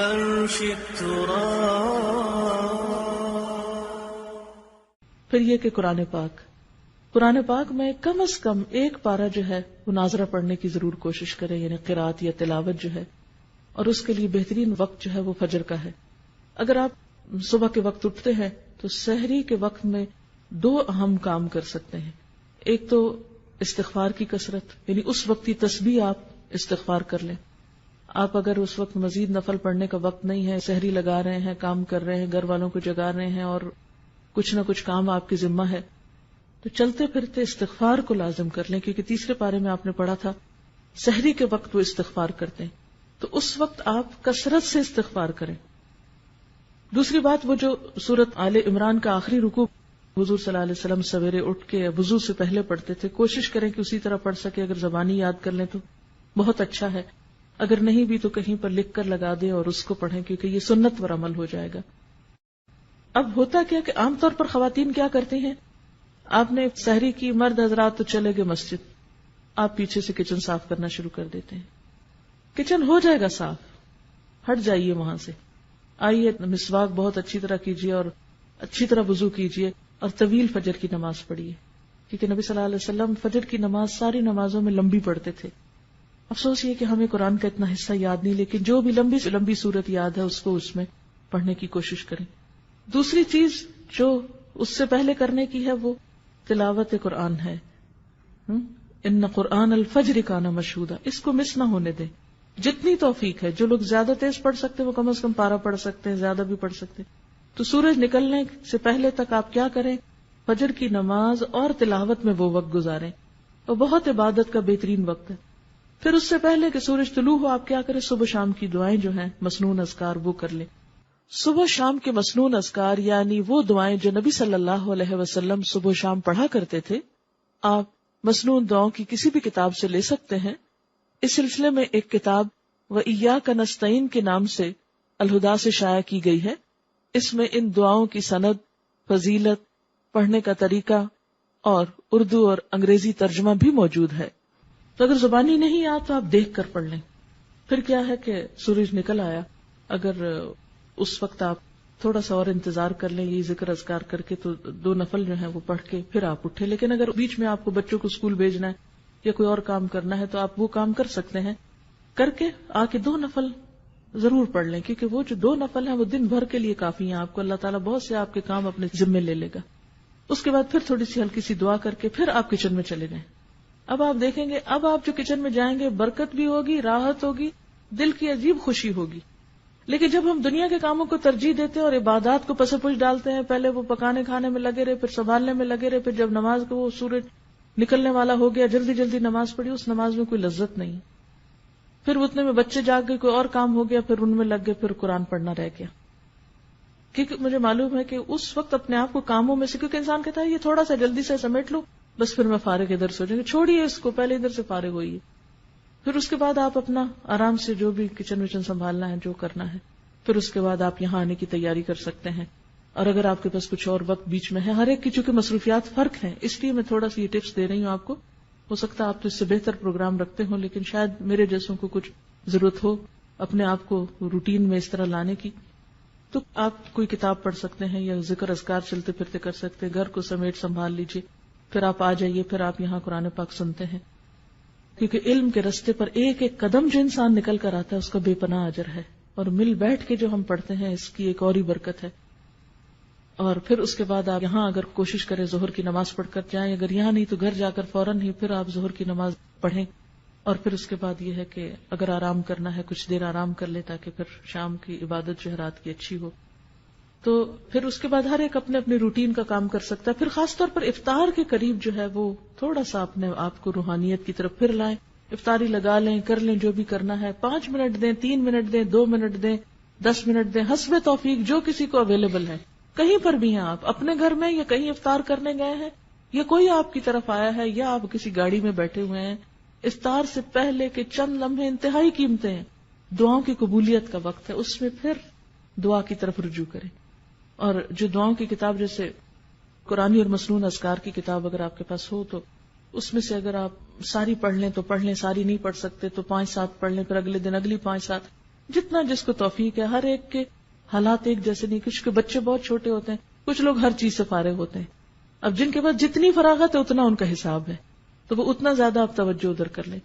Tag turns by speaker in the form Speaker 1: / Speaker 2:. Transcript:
Speaker 1: پھر یہ کہ قرآن پاک میں کم از کم ایک پارہ جو ہے وہ ناظرہ پڑھنے کی ضرور کوشش کرے، یعنی قرات یا تلاوت جو ہے، اور اس کے لیے بہترین وقت جو ہے وہ فجر کا ہے۔ اگر آپ صبح کے وقت اٹھتے ہیں تو سحری کے وقت میں 2 اہم کام کر سکتے ہیں۔ ایک تو استغفار کی کثرت، یعنی اس وقت کی تسبیح آپ استغفار کر لیں۔ آپ اگر اس وقت مزید نفل پڑھنے کا وقت نہیں ہے، سحری لگا رہے ہیں، کام کر رہے ہیں، گھر والوں کو جگا رہے ہیں اور کچھ نہ کچھ کام آپ کی ذمہ ہے، تو چلتے پھرتے استغفار کو لازم کر لیں، کیونکہ تیسرے پارے میں آپ نے پڑھا تھا سحری کے وقت وہ استغفار کرتے ہیں، تو اس وقت آپ کثرت سے استغفار کریں۔ دوسری بات، وہ جو سورت آل عمران کا آخری رکوع حضور صلی اللہ علیہ وسلم سویرے اٹھ کے وضو سے پہلے پڑھتے تھے، کوشش کریں کہ اسی طرح پڑھ سکے۔ اگر زبانی یاد کر لیں تو بہت اچھا ہے، اگر نہیں بھی تو کہیں پر لکھ کر لگا دیں اور اس کو پڑھیں، کیونکہ یہ سنت پر عمل ہو جائے گا۔ اب ہوتا کیا کہ عام طور پر خواتین کیا کرتی ہیں، آپ نے سحری کی، مرد حضرات تو چلے گئے مسجد، آپ پیچھے سے کچن صاف کرنا شروع کر دیتے ہیں۔ کچن ہو جائے گا صاف، ہٹ جائیے وہاں سے، آئیے مسواک بہت اچھی طرح کیجیے اور اچھی طرح وضو کیجیے اور طویل فجر کی نماز پڑھیے، کیونکہ نبی صلی اللہ علیہ وسلم فجر کی نماز ساری نمازوں میں لمبی پڑھتے تھے۔ افسوس یہ کہ ہمیں قرآن کا اتنا حصہ یاد نہیں، لیکن جو بھی لمبی صورت یاد ہے اس کو اس میں پڑھنے کی کوشش کریں۔ دوسری چیز جو اس سے پہلے کرنے کی ہے وہ تلاوت قرآن ہے۔ ان قرآن الفجر کان مشہودا، اس کو مس نہ ہونے دیں۔ جتنی توفیق ہے، جو لوگ زیادہ تیز پڑھ سکتے وہ کم از کم پارہ پڑھ سکتے ہیں، زیادہ بھی پڑھ سکتے ہیں۔ تو سورج نکلنے سے پہلے تک آپ کیا کریں، فجر کی نماز اور تلاوت میں وہ وقت گزاریں، اور بہت عبادت کا بہترین وقت ہے۔ پھر اس سے پہلے کہ سورج طلوع ہو آپ کیا کریں، صبح شام کی دعائیں جو ہیں مسنون اذکار وہ کر لیں۔ صبح شام کے مسنون اذکار یعنی وہ دعائیں جو نبی صلی اللہ علیہ وسلم صبح شام پڑھا کرتے تھے، آپ مسنون دعاؤں کی کسی بھی کتاب سے لے سکتے ہیں۔ اس سلسلے میں ایک کتاب وَإِيَّاكَ نَسْتَعِينُ کے نام سے الہدا سے شائع کی گئی ہے۔ اس میں ان دعاؤں کی سند، فضیلت، پڑھنے کا طریقہ اور اردو اور انگریزی ترجمہ بھی موجود ہے۔ تو اگر زبانی نہیں آ تو آپ دیکھ کر پڑھ لیں۔ پھر کیا ہے کہ سورج نکل آیا، اگر اس وقت آپ تھوڑا سا اور انتظار کر لیں یہ ذکر اذکار کر کے، تو 2 نفل جو ہیں وہ پڑھ کے پھر آپ اٹھے۔ لیکن اگر بیچ میں آپ کو بچوں کو اسکول بھیجنا ہے یا کوئی اور کام کرنا ہے تو آپ وہ کام کر سکتے ہیں، کر کے آ کے 2 نفل ضرور پڑھ لیں، کیونکہ وہ جو 2 نفل ہیں وہ دن بھر کے لیے کافی ہیں، آپ کو اللہ تعالیٰ بہت سے آپ کے کام اپنے ذمے لے لے گا۔ اس کے بعد پھر تھوڑی سی ہلکی سی دعا کر کے پھر آپ کچن میں چلے جائیں۔ اب آپ دیکھیں گے، اب آپ جو کچن میں جائیں گے برکت بھی ہوگی، راحت ہوگی، دل کی عجیب خوشی ہوگی۔ لیکن جب ہم دنیا کے کاموں کو ترجیح دیتے ہیں اور عبادات کو پس پش ڈالتے ہیں، پہلے وہ پکانے کھانے میں لگے رہے، پھر سنبھالنے میں لگے رہے، پھر جب نماز کو وہ سورج نکلنے والا ہو گیا جلدی جلدی نماز پڑھی، اس نماز میں کوئی لذت نہیں۔ پھر اتنے میں بچے جاگ گئے، کوئی اور کام ہو گیا، پھر ان میں لگ گئے، پھر قرآن پڑھنا رہ گیا۔ کیونکہ مجھے معلوم ہے کہ اس وقت اپنے آپ کو کاموں میں سے، کیونکہ انسان کہتا ہے یہ تھوڑا سا جلدی سے سمیٹ لو بس پھر میں فارغ ادھر سے ہو جائیں گے، چھوڑیے اس کو، پہلے ادھر سے فارغ ہوئیے۔ پھر اس کے بعد آپ اپنا آرام سے جو بھی کچن وچن سنبھالنا ہے، جو کرنا ہے، پھر اس کے بعد آپ یہاں آنے کی تیاری کر سکتے ہیں۔ اور اگر آپ کے پاس کچھ اور وقت بیچ میں ہے، ہر ایک کی چونکہ مصروفیات فرق ہیں، اس لیے میں تھوڑا سی یہ ٹپس دے رہی ہوں آپ کو۔ ہو سکتا ہے آپ تو اس سے بہتر پروگرام رکھتے ہوں، لیکن شاید میرے جیسوں کو کچھ ضرورت ہو اپنے آپ کو روٹین میں اس طرح لانے کی، تو آپ کوئی کتاب پڑھ سکتے ہیں یا ذکر اذکار چلتے پھرتے کر سکتے ہیں، گھر کو سمیٹ سنبھال لیجیے، پھر آپ آ جائیے، پھر آپ یہاں قرآن پاک سنتے ہیں۔ کیونکہ علم کے رستے پر ایک ایک قدم جو انسان نکل کر آتا ہے اس کا بے پناہ اجر ہے، اور مل بیٹھ کے جو ہم پڑھتے ہیں اس کی ایک اور ہی برکت ہے۔ اور پھر اس کے بعد آپ یہاں اگر کوشش کریں ظہر کی نماز پڑھ کر جائیں، اگر یہاں نہیں تو گھر جا کر فوراً ہی پھر آپ ظہر کی نماز پڑھیں، اور پھر اس کے بعد یہ ہے کہ اگر آرام کرنا ہے کچھ دیر آرام کر لے تاکہ پھر شام کی عبادت جو ہے رات کی اچھی ہو۔ تو پھر اس کے بعد ہر ایک اپنے اپنے روٹین کا کام کر سکتا ہے۔ پھر خاص طور پر افطار کے قریب جو ہے وہ تھوڑا سا اپنے آپ کو روحانیت کی طرف پھر لائیں، افطاری لگا لیں، کر لیں جو بھی کرنا ہے، 5 منٹ دیں، 3 منٹ دیں، 2 منٹ دیں، 10 منٹ دیں، حسب توفیق جو کسی کو اویلیبل ہے۔ کہیں پر بھی ہیں آپ، اپنے گھر میں یا کہیں افطار کرنے گئے ہیں یا کوئی آپ کی طرف آیا ہے یا آپ کسی گاڑی میں بیٹھے ہوئے ہیں، افطار سے پہلے کے چند لمحے انتہائی قیمتی ہیں، دعاؤں کی قبولیت کا وقت ہے، اس میں پھر دعا کی طرف رجوع کریں۔ اور جو دعاؤں کی کتاب جیسے قرآنی اور مسنون اذکار کی کتاب اگر آپ کے پاس ہو تو اس میں سے اگر آپ ساری پڑھ لیں تو پڑھ لیں، ساری نہیں پڑھ سکتے تو 5-7 پڑھ لیں، پھر اگلے دن اگلی 5-7، جتنا جس کو توفیق ہے. ہر ایک کے حالات ایک جیسے نہیں, کچھ کے بچے بہت چھوٹے ہوتے ہیں, کچھ لوگ ہر چیز سے فارغ ہوتے ہیں. اب جن کے پاس جتنی فراغت ہے اتنا ان کا حساب ہے, تو وہ اتنا زیادہ آپ توجہ ادھر کر لیں.